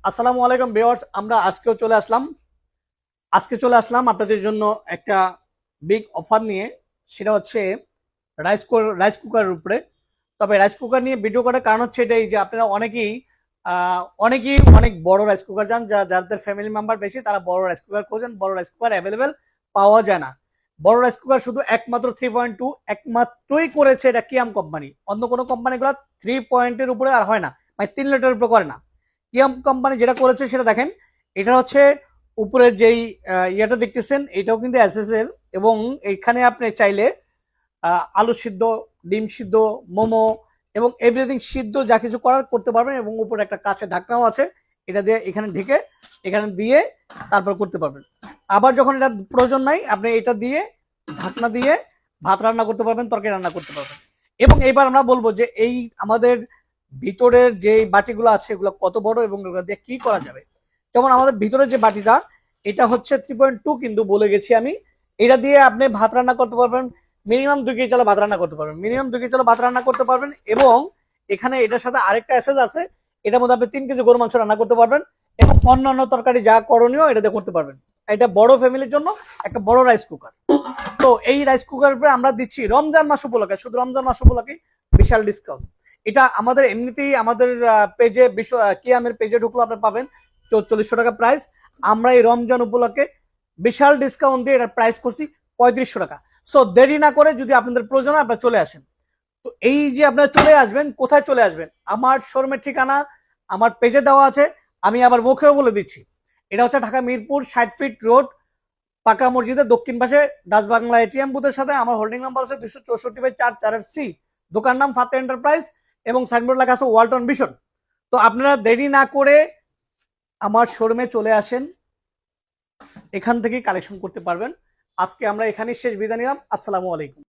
আসসালামু আলাইকুম ভিউয়ার্স, আমরা আজকে চলে আসলাম আপনাদের জন্য একটা বিগ অফার নিয়ে। সেটা হচ্ছে রাইস কুকারের উপরে। তবে রাইস কুকার নিয়ে ভিডিও করার কারণ হচ্ছে এটাই যে আপনারা অনেকেই অনেক বড় রাইস কুকার চান, যাদের ফ্যামিলি মেম্বার বেশি তারা বড় রাইস কুকার খোঁজেন। বড় রাইস কুকার অ্যাভেলেবেল পাওয়া যায় না। বড় রাইস কুকার শুধু একমাত্র 3.2 একমাত্রই করেছে এটা কিয়াম কোম্পানি। অন্য কোনো কোম্পানিগুলো 3 পয়েন্টের উপরে আর হয় না, মানে 3 লিটারের উপরে করে না। কিয়াম কোম্পানি যেটা করেছে সেটা দেখেন। এটা হচ্ছে উপরের যেই ইয়েটা দেখতেছেন, এটাও কিন্তু এসএস এর। এবং এখানে আপনি চাইলে আলু সিদ্ধ, ডিম সিদ্ধ, মোমো এবং এভরিথিং সিদ্ধ যা কিছু করার করতে পারবেন। এবং উপরে একটা কাঁচের ঢাকনাও আছে, এটা দিয়ে এখানে ঢেকে এখানে দিয়ে তারপর করতে পারবেন। আবার যখন এটা প্রয়োজন নাই, আপনি এটা দিয়ে ঢাকনা দিয়ে ভাত রান্না করতে পারবেন, তরকারি রান্না করতে পারবেন। এবং এইবার আমরা বলবো যে এই আমাদের ভিতরের যে বাটিগুলো আছে এগুলো কত বড় এবং এগুলো দিয়ে কি করা যাবে। যেমন আমাদের ভিতরে যে বাটিটা, এটা হচ্ছে 3.2, কিন্তু বলে গেছি আমি। এটা দিয়ে আপনি ভাত রান্না করতে পারবেন, মিনিমাম 2 কেজি চালে ভাত রান্না করতে পারবেন, মিনিমাম 2 কেজি চালে ভাত রান্না করতে পারবেন। এবং এখানে এটার সাথে আরেকটা এসেজ আছে, এটার মধ্যে আপনি 3 কেজি গরু মাংস রান্না করতে পারবেন এবং অন্যান্য তরকারি যা করণীয় এটা দিয়ে করতে পারবেন। এটা বড় ফ্যামিলির জন্য একটা বড় রাইস কুকার। তো এই রাইস কুকার আমরা দিচ্ছি রমজান মাস উপলক্ষে, শুধু রমজান মাস উপলক্ষে বিশাল ডিসকাউন্ট। এটা আমাদের এমনিতেই আমাদের পেজে কিয়ামের পেজে ঢুকলে আপনি পাবেন 4400 টাকা প্রাইস। আমরা এই রমজান উপলক্ষে বিশাল ডিসকাউন্ট দিয়ে এটার প্রাইস করছি 3500 টাকা। সো দেরি না করে যদি আপনাদের প্রয়োজন হয় আপনারা চলে আসেন। তো এই যে আপনারা চলে আসবেন, কোথায় চলে আসবেন? আমার শোরুমের ঠিকানা আমার পেজে দেওয়া আছে, আমি আবার মুখেও বলে দিচ্ছি। এটা হচ্ছে ঢাকা মিরপুর 60 ফিট রোড, পাকা মসজিদের দক্ষিণ পাশে ডাচ বাংলা এটিএম বুথের সাথে। আমার হোল্ডিং নাম্বার হচ্ছে 264/4 দোকান নাম ফাতে এন্টারপ্রাইজ এবং সাইনবোর্ড লেখা আছে ওয়ালটন ভিশন। তো আপনারা দেরি না করে আমার শোরুমে চলে আসেন, এখান থেকে কালেকশন করতে পারবেন। আজকে আমরা এখানেই শেষ বিদায় নিলাম। আসসালামু আলাইকুম।